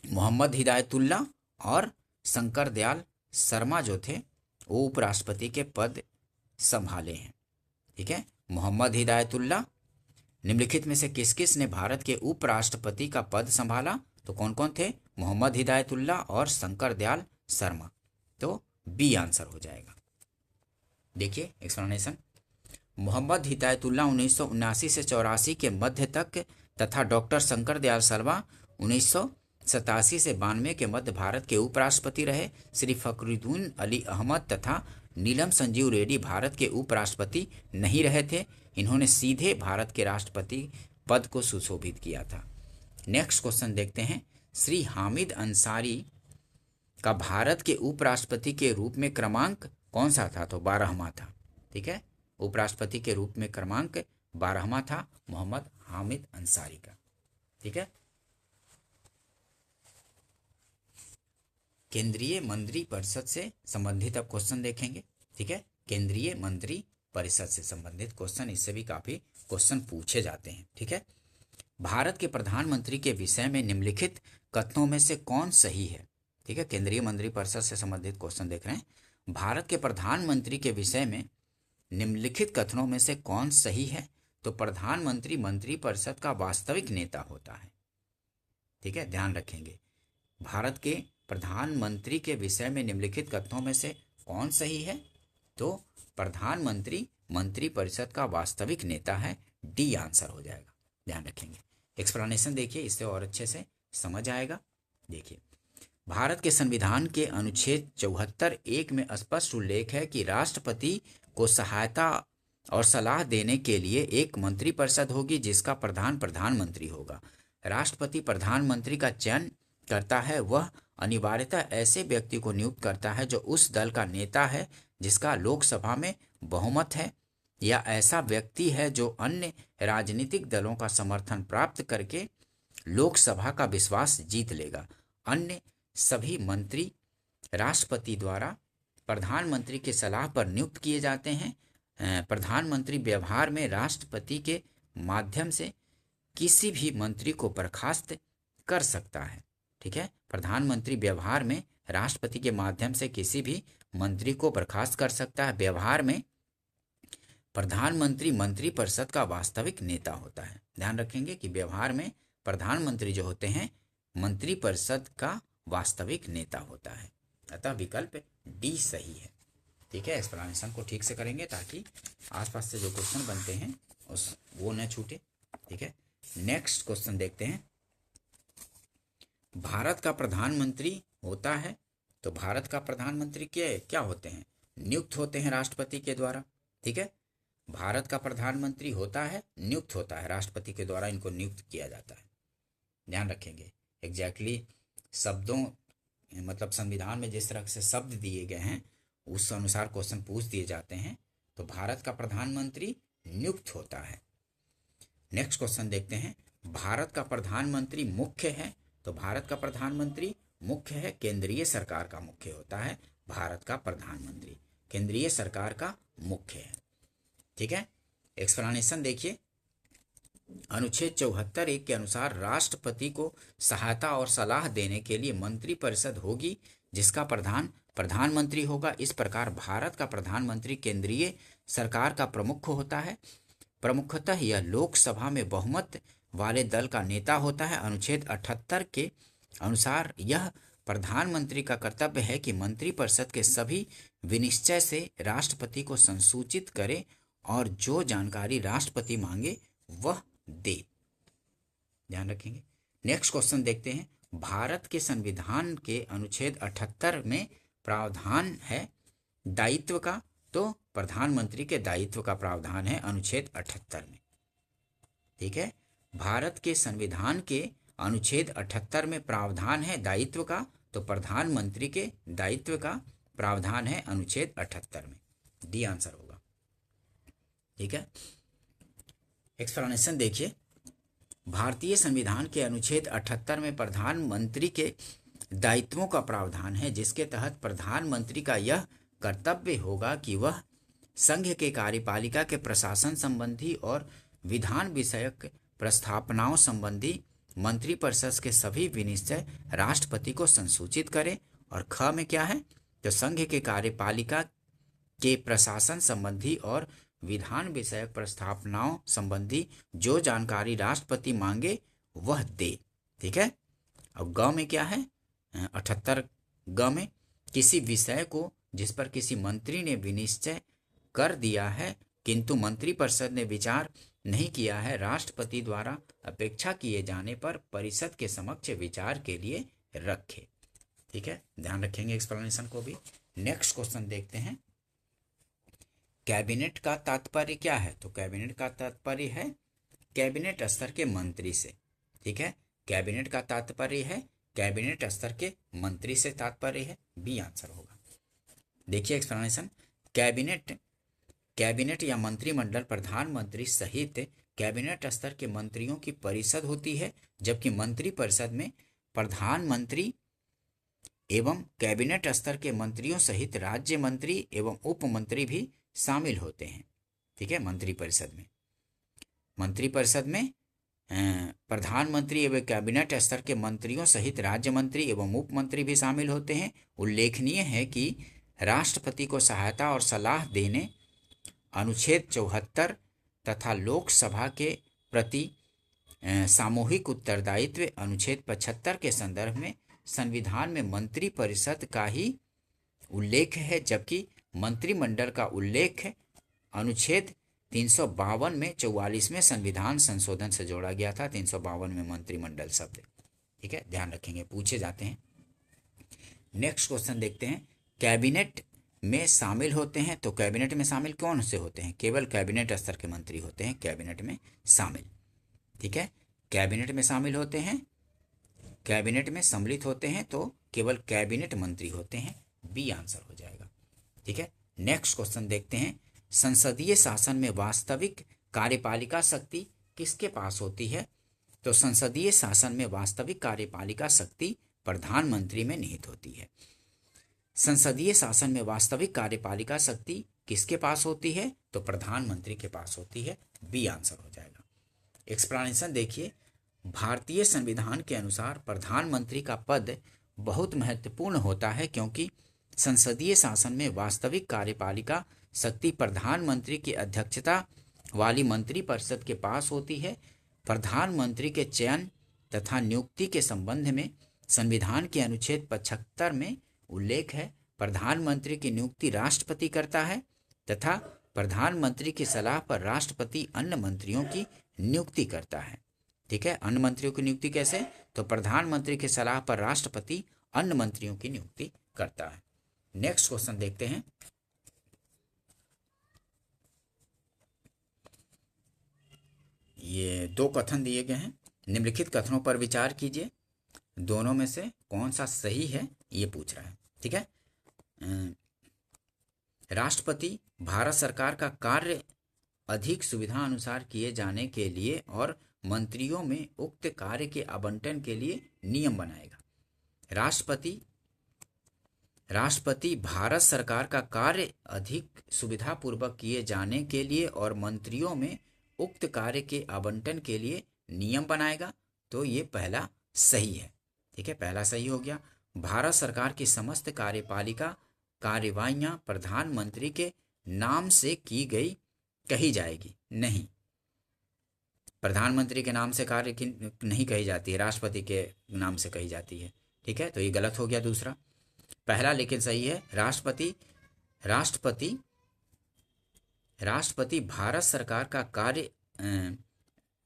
मोहम्मद हिदायतुल्ला और शंकर दयाल शर्मा जो थे वो उपराष्ट्रपति के पद संभाले हैं। ठीक है, मोहम्मद हिदायतुल्ला। निम्नलिखित में से किस किस ने भारत के उपराष्ट्रपति का पद संभाला? तो कौन कौन थे? मोहम्मद हिदायतुल्ला और शंकर दयाल शर्मा। तो बी आंसर हो जाएगा। देखिए एक्सप्लेनेशन, मोहम्मद हिदायतुल्ला 1979 से 84 के मध्य तक तथा डॉक्टर शंकर दयाल शर्मा 1987 से 92 के मध्य भारत के उपराष्ट्रपति रहे। श्री फखरुद्दीन अली अहमद तथा नीलम संजीव रेड्डी भारत के उपराष्ट्रपति नहीं रहे थे। इन्होंने सीधे भारत के राष्ट्रपति पद को सुशोभित किया था। नेक्स्ट क्वेश्चन देखते हैं, श्री हामिद अंसारी का भारत के उपराष्ट्रपति के रूप में क्रमांक कौन सा था? तो 12वां था। ठीक है, उपराष्ट्रपति के रूप में क्रमांक 12वां था मोहम्मद हामिद अंसारी का। ठीक है, केंद्रीय मंत्री परिषद से संबंधित अब क्वेश्चन देखेंगे। ठीक है, केंद्रीय मंत्री परिषद से संबंधित क्वेश्चन, इससे भी काफी क्वेश्चन पूछे जाते हैं। ठीक है, भारत के प्रधानमंत्री के विषय में निम्नलिखित कथनों में से कौन सही है? ठीक है, केंद्रीय मंत्री परिषद से संबंधित क्वेश्चन देख रहे हैं। भारत के प्रधानमंत्री के विषय में निम्नलिखित कथनों में से कौन सही है? तो प्रधानमंत्री मंत्री परिषद का वास्तविक नेता होता है। ठीक है, ध्यान रखेंगे, भारत के प्रधानमंत्री के विषय में निम्नलिखित कथनों में से कौन सही है? तो प्रधानमंत्री मंत्री परिषद का वास्तविक नेता है। डी आंसर हो जाएगा, ध्यान रखेंगे। एक्सप्लेनेशन देखिए, इससे और अच्छे से समझ आएगा। देखिए, भारत के संविधान के अनुच्छेद 74(1) में स्पष्ट उल्लेख है कि राष्ट्रपति को सहायता और सलाह देने के लिए एक मंत्री परिषद होगी जिसका प्रधान प्रधानमंत्री होगा। राष्ट्रपति प्रधानमंत्री का चयन करता है, वह अनिवार्यतः ऐसे व्यक्ति को नियुक्त करता है जो उस दल का नेता है जिसका लोकसभा में बहुमत है, या ऐसा व्यक्ति है जो अन्य राजनीतिक दलों का समर्थन प्राप्त करके लोकसभा का विश्वास जीत लेगा। अन्य सभी मंत्री राष्ट्रपति द्वारा प्रधानमंत्री की सलाह पर नियुक्त किए जाते हैं। प्रधानमंत्री व्यवहार में राष्ट्रपति के माध्यम से किसी भी मंत्री को बर्खास्त कर सकता है। ठीक है, प्रधानमंत्री व्यवहार में राष्ट्रपति के माध्यम से किसी भी मंत्री को बर्खास्त कर सकता है। व्यवहार में प्रधानमंत्री मंत्री परिषद का वास्तविक नेता होता है। ध्यान रखेंगे कि व्यवहार में प्रधानमंत्री जो होते हैं मंत्री परिषद का वास्तविक नेता होता है। अतः विकल्प डी सही है। ठीक है, एक्सप्लेनेशन को ठीक से करेंगे ताकि आसपास से जो क्वेश्चन बनते हैं वो न छूटे। ठीक है, नेक्स्ट क्वेश्चन देखते हैं, भारत का प्रधानमंत्री होता है, तो भारत का प्रधानमंत्री क्या होते हैं? नियुक्त होते हैं राष्ट्रपति के द्वारा। ठीक है, भारत का प्रधानमंत्री होता है, नियुक्त होता है, राष्ट्रपति के द्वारा इनको नियुक्त किया जाता है। ध्यान रखेंगे, एग्जैक्टली शब्दों मतलब संविधान में जिस तरह से शब्द दिए गए हैं उस अनुसार क्वेश्चन पूछ दिए जाते हैं। तो भारत का प्रधानमंत्री नियुक्त होता है। नेक्स्ट क्वेश्चन देखते हैं, भारत का प्रधानमंत्री मुख्य है, तो भारत का प्रधानमंत्री मुख्य है, केंद्रीय सरकार का मुख्य होता है। भारत का प्रधानमंत्री केंद्रीय सरकार का मुख्य है। ठीक है। एक्सप्लेनेशन देखिए, अनुच्छेद 74(1) के अनुसार राष्ट्रपति को सहायता और सलाह देने के लिए मंत्रिपरिषद होगी जिसका प्रधान प्रधानमंत्री होगा। इस प्रकार भारत का प्रधानमंत्री केंद्रीय सरकार का प्रमुख होता है। प्रमुखतः यह लोकसभा में बहुमत वाले दल का नेता होता है। अनुच्छेद 78 के अनुसार यह प्रधानमंत्री का कर्तव्य है कि मंत्रिपरिषद के सभी विनिश्चय से राष्ट्रपति को संसूचित करे और जो जानकारी राष्ट्रपति मांगे वह दे। ध्यान रखेंगे। नेक्स्ट क्वेश्चन देखते हैं। भारत के संविधान के अनुच्छेद 78 में प्रावधान है दायित्व का, तो प्रधानमंत्री के दायित्व का प्रावधान है अनुच्छेद 78 में। ठीक है, भारत के संविधान के अनुच्छेद 78 में प्रावधान है दायित्व का, तो प्रधानमंत्री के दायित्व का प्रावधान है अनुच्छेद 78 में। डी आंसर होगा। ठीक है, एक्सप्लेनेशन देखिए, भारतीय संविधान के अनुच्छेद 78 में प्रधानमंत्री के दायित्वों का प्रावधान है जिसके तहत प्रधानमंत्री का यह कर्तव्य होगा कि वह संघ के कार्यपालिका के प्रशासन संबंधी और विधान विषयक प्रस्तावनाओं संबंधी मंत्रिपरिषद के सभी विनिश्चय राष्ट्रपति को संसूचित करे। और ख में क्या है, तो संघ के कार्यपालिका के प्रशासन संबंधी और विधान विषयक प्रस्तावनाओं संबंधी जो जानकारी राष्ट्रपति मांगे वह दे। ठीक है, अब ग में क्या है, 78 ग में किसी विषय को जिस पर किसी मंत्री ने विनिश्चय कर दिया है किंतु मंत्रिपरिषद ने विचार नहीं किया है, राष्ट्रपति द्वारा अपेक्षा किए जाने पर परिषद के समक्ष विचार के लिए रखे। ठीक है, ध्यान रखेंगे एक्सप्लेनेशन को भी। नेक्स्ट क्वेश्चन देखते हैं, कैबिनेट का तात्पर्य क्या है, तो कैबिनेट का तात्पर्य है कैबिनेट स्तर के मंत्री से। ठीक है, कैबिनेट का तात्पर्य है कैबिनेट स्तर के मंत्री से तात्पर्य है। बी आंसर होगा। देखिए एक्सप्लेनेशन, कैबिनेट या मंत्रिमंडल प्रधानमंत्री सहित कैबिनेट स्तर के मंत्रियों की परिषद होती है, जबकि मंत्रिपरिषद में प्रधानमंत्री एवं कैबिनेट स्तर के मंत्रियों सहित राज्य मंत्री एवं उप मंत्री भी शामिल होते हैं। ठीक है, मंत्रिपरिषद में प्रधानमंत्री एवं कैबिनेट स्तर के मंत्रियों सहित राज्य मंत्री एवं उप मंत्री भी शामिल होते हैं। उल्लेखनीय है कि राष्ट्रपति को सहायता और सलाह देने अनुच्छेद 74 तथा लोकसभा के प्रति सामूहिक उत्तरदायित्व अनुच्छेद 75 के संदर्भ में संविधान में मंत्रिपरिषद का ही उल्लेख है, जबकि मंत्रिमंडल का उल्लेख अनुच्छेद 352 में 44वें संविधान संशोधन से जोड़ा गया था। 352 में मंत्रिमंडल शब्द। ठीक है, ध्यान रखेंगे, पूछे जाते हैं। नेक्स्ट क्वेश्चन देखते हैं, कैबिनेट में शामिल होते हैं, तो कैबिनेट में शामिल कौन से होते हैं, केवल कैबिनेट स्तर के मंत्री होते हैं कैबिनेट में शामिल। ठीक है, कैबिनेट में शामिल होते हैं, कैबिनेट में सम्मिलित होते हैं तो केवल कैबिनेट मंत्री होते हैं। बी आंसर हो जाएगा। ठीक है, नेक्स्ट क्वेश्चन देखते हैं, संसदीय शासन में वास्तविक कार्यपालिका शक्ति किसके पास होती है, तो संसदीय शासन में वास्तविक कार्यपालिका शक्ति प्रधानमंत्री में निहित होती है। संसदीय शासन में वास्तविक कार्यपालिका शक्ति किसके पास होती है, तो प्रधानमंत्री के पास होती है। बी आंसर हो जाएगा। एक्सप्लेनेशन देखिए, भारतीय संविधान के अनुसार प्रधानमंत्री का पद बहुत महत्वपूर्ण होता है क्योंकि संसदीय शासन में वास्तविक कार्यपालिका शक्ति प्रधानमंत्री की अध्यक्षता वाली मंत्रिपरिषद के पास होती है। प्रधानमंत्री के चयन तथा नियुक्ति के संबंध में संविधान के अनुच्छेद 75 में उल्लेख है। प्रधानमंत्री की नियुक्ति राष्ट्रपति करता है तथा प्रधानमंत्री की सलाह पर राष्ट्रपति अन्य मंत्रियों की नियुक्ति करता है। ठीक है, अन्य मंत्रियों की नियुक्ति कैसे, तो प्रधानमंत्री की सलाह पर राष्ट्रपति अन्य मंत्रियों की नियुक्ति करता है। नेक्स्ट क्वेश्चन देखते हैं, ये दो कथन दिए गए हैं, निम्नलिखित कथनों पर विचार कीजिए, दोनों में से कौन सा सही है ये पूछ रहा है। ठीक है, राष्ट्रपति भारत सरकार का कार्य अधिक सुविधा अनुसार किए जाने के लिए और मंत्रियों में उक्त कार्य के आवंटन के लिए नियम बनाएगा। राष्ट्रपति राष्ट्रपति भारत सरकार का कार्य अधिक सुविधापूर्वक किए जाने के लिए और मंत्रियों में उक्त कार्य के आवंटन के लिए नियम बनाएगा। तो ये पहला सही है। ठीक है, पहला सही हो गया। भारत सरकार की समस्त कार्यपालिका कार्यवाहियां प्रधानमंत्री के नाम से की गई कही जाएगी। नहीं, प्रधानमंत्री के नाम से कार्य की नहीं कही जाती है, राष्ट्रपति के नाम से कही जाती है। ठीक है, तो ये गलत हो गया दूसरा। पहला लेकिन सही है। राष्ट्रपति राष्ट्रपति भारत सरकार का कार्य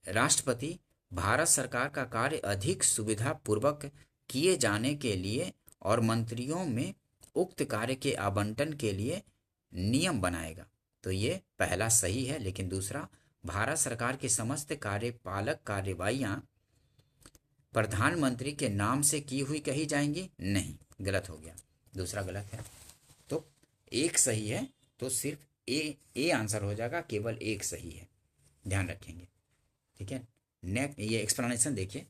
राष्ट्रपति भारत सरकार का कार्य अधिक सुविधापूर्वक किए जाने के लिए और मंत्रियों में उक्त कार्य के आवंटन के लिए नियम बनाएगा। तो ये पहला सही है। लेकिन दूसरा, भारत सरकार की समस्त कार्यपालक कार्यवाहियां प्रधानमंत्री के नाम से की हुई कही जाएंगी। नहीं, गलत हो गया, दूसरा गलत है। तो एक सही है, तो सिर्फ ए आंसर हो जाएगा, केवल एक सही है, ध्यान रखेंगे। ठीक है, नेक्स्ट ये एक्सप्लेनेशन देखिए।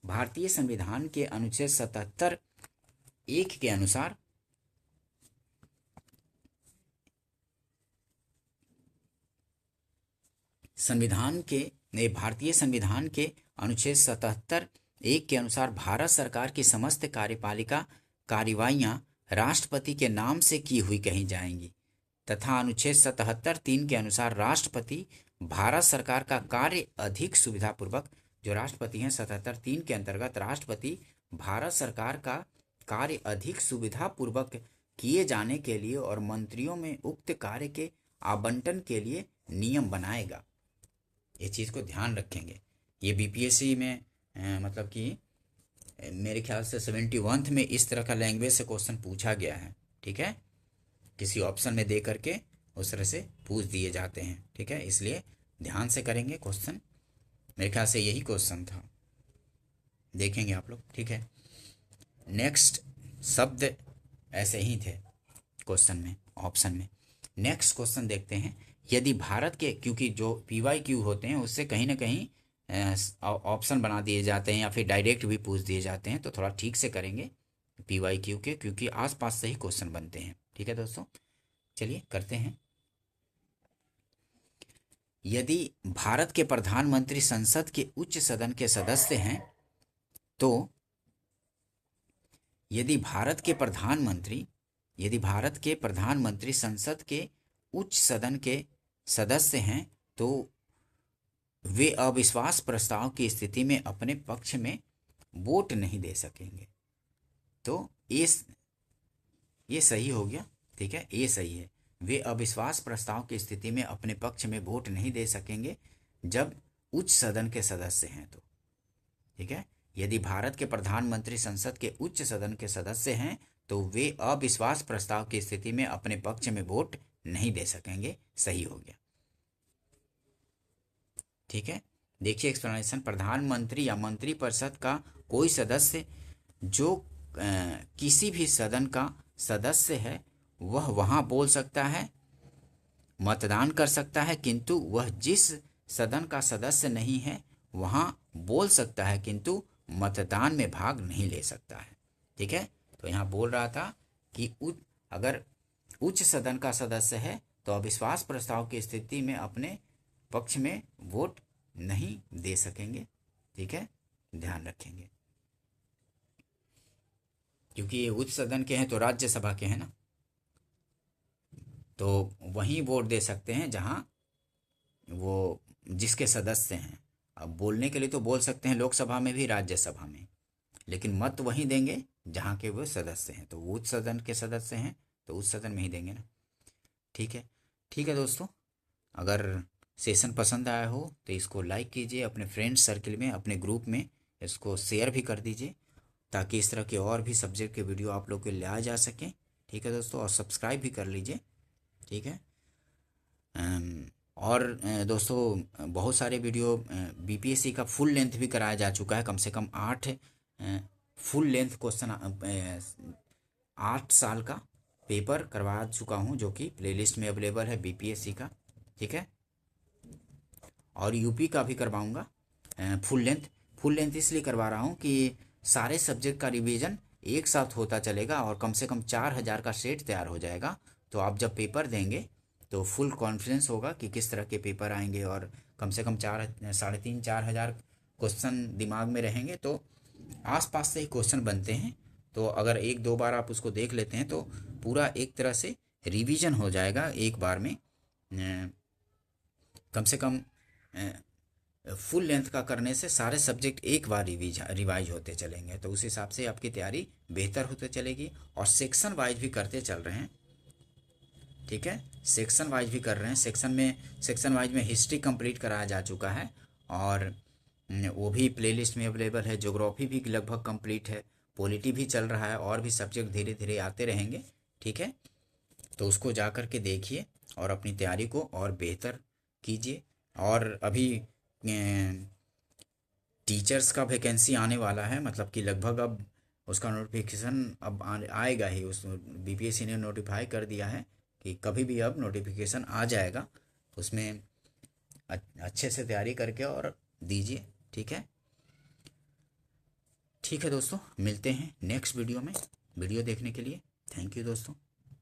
भारतीय संविधान के अनुच्छेद 77(1) के अनुसार भारतीय संविधान के अनुच्छेद 77(1) के अनुसार भारत सरकार की समस्त कार्यपालिका कार्यवाहियां राष्ट्रपति के नाम से की हुई कही जाएंगी तथा अनुच्छेद 77(3) के अनुसार राष्ट्रपति भारत सरकार का कार्य अधिक सुविधापूर्वक, जो राष्ट्रपति हैं 77(3) के अंतर्गत राष्ट्रपति भारत सरकार का कार्य अधिक सुविधापूर्वक किए जाने के लिए और मंत्रियों में उक्त कार्य के आवंटन के लिए नियम बनाएगा। ये चीज़ को ध्यान रखेंगे। ये बीपीएससी में मतलब कि मेरे ख्याल से 71 में इस तरह का लैंग्वेज से क्वेश्चन पूछा गया है। ठीक है, किसी ऑप्शन में दे करके उस तरह से पूछ दिए जाते हैं। ठीक है, इसलिए ध्यान से करेंगे क्वेश्चन। मेरे ख्याल से यही क्वेश्चन था, देखेंगे आप लोग। ठीक है, नेक्स्ट शब्द ऐसे ही थे क्वेश्चन में, ऑप्शन में। नेक्स्ट क्वेश्चन देखते हैं। यदि भारत के, क्योंकि जो PYQ होते हैं उससे कहीं ना कहीं ऑप्शन बना दिए जाते हैं या फिर डायरेक्ट भी पूछ दिए जाते हैं, तो थोड़ा ठीक से करेंगे PYQ के, क्योंकि आसपास से ही क्वेश्चन बनते हैं। ठीक है दोस्तों, चलिए करते हैं। यदि भारत के प्रधानमंत्री संसद के उच्च सदन के सदस्य हैं तो यदि भारत के प्रधानमंत्री संसद के उच्च सदन के सदस्य हैं तो वे अविश्वास प्रस्ताव की स्थिति में अपने पक्ष में वोट नहीं दे सकेंगे। तो ये सही हो गया। ठीक है, ये सही है। वे अविश्वास प्रस्ताव की स्थिति में अपने पक्ष में वोट नहीं दे सकेंगे जब उच्च सदन के सदस्य हैं तो। ठीक है, यदि भारत के प्रधानमंत्री संसद के उच्च सदन के सदस्य हैं तो वे अविश्वास प्रस्ताव की स्थिति में अपने पक्ष में वोट नहीं दे सकेंगे। सही हो गया। ठीक है, देखिए एक्सप्लेनेशन। प्रधानमंत्री या मंत्रिपरिषद का कोई सदस्य जो किसी भी सदन का सदस्य है वह वहां बोल सकता है, मतदान कर सकता है, किंतु वह जिस सदन का सदस्य नहीं है वहां बोल सकता है किंतु मतदान में भाग नहीं ले सकता है। ठीक है, तो यहाँ बोल रहा था कि अगर उच्च सदन का सदस्य है तो अविश्वास प्रस्ताव की स्थिति में अपने पक्ष में वोट नहीं दे सकेंगे। ठीक है, ध्यान रखेंगे, क्योंकि ये उच्च सदन के हैं तो राज्यसभा के हैं ना, तो वहीं वोट दे सकते हैं जहां वो जिसके सदस्य हैं। अब बोलने के लिए तो बोल सकते हैं लोकसभा में भी, राज्यसभा में, लेकिन मत वहीं देंगे जहां के वो सदस्य हैं। तो वो उच्च सदन के सदस्य हैं तो उच्च सदन में ही देंगे ना। ठीक है दोस्तों, अगर सेशन पसंद आया हो तो इसको लाइक कीजिए, अपने फ्रेंड्स सर्किल में, अपने ग्रुप में इसको शेयर भी कर दीजिए, ताकि इस तरह के और भी सब्जेक्ट के वीडियो आप लोग के लिए आ जा सकें। ठीक है दोस्तों, और सब्सक्राइब भी कर लीजिए। ठीक है, और दोस्तों बहुत सारे वीडियो बीपीएससी का फुल लेंथ भी कराया जा चुका है। कम से कम 8 फुल लेंथ क्वेश्चन 8 साल का पेपर करवा चुका हूं, जो कि प्लेलिस्ट में अवेलेबल है बीपीएससी का। ठीक है, और यूपी का भी करवाऊंगा फुल लेंथ इसलिए करवा रहा हूं कि सारे सब्जेक्ट का रिवीजन एक साथ होता चलेगा और कम से कम 4,000 का सेट तैयार हो जाएगा। तो आप जब पेपर देंगे तो फुल कॉन्फिडेंस होगा कि किस तरह के पेपर आएंगे, और कम से कम 3,500-4,000 क्वेश्चन दिमाग में रहेंगे। तो आसपास से ही क्वेश्चन बनते हैं, तो अगर एक दो बार आप उसको देख लेते हैं तो पूरा एक तरह से रिवीजन हो जाएगा एक बार में। कम से कम फुल लेंथ का करने से सारे सब्जेक्ट एक बार रिवाइज होते चलेंगे, तो उस हिसाब से आपकी तैयारी बेहतर होते चलेगी। और सेक्शन वाइज भी करते चल रहे हैं, ठीक है, सेक्शन वाइज भी कर रहे हैं। सेक्शन वाइज में हिस्ट्री कंप्लीट कराया जा चुका है, और वो भी प्लेलिस्ट में अवेलेबल है। ज्योग्राफी भी लगभग कंप्लीट है, पॉलिटी भी चल रहा है, और भी सब्जेक्ट धीरे धीरे आते रहेंगे, ठीक है। तो उसको जा कर के देखिए और अपनी तैयारी को और बेहतर कीजिए। और अभी टीचर्स का वैकेंसी आने वाला है, मतलब कि लगभग अब उसका नोटिफिकेशन अब आएगा ही। उस बीपीएससी ने नोटिफाई कर दिया है कि कभी भी अब नोटिफिकेशन आ जाएगा, उसमें अच्छे से तैयारी करके और दीजिए, ठीक है। ठीक है दोस्तों, मिलते हैं नेक्स्ट वीडियो में। वीडियो देखने के लिए थैंक यू दोस्तों।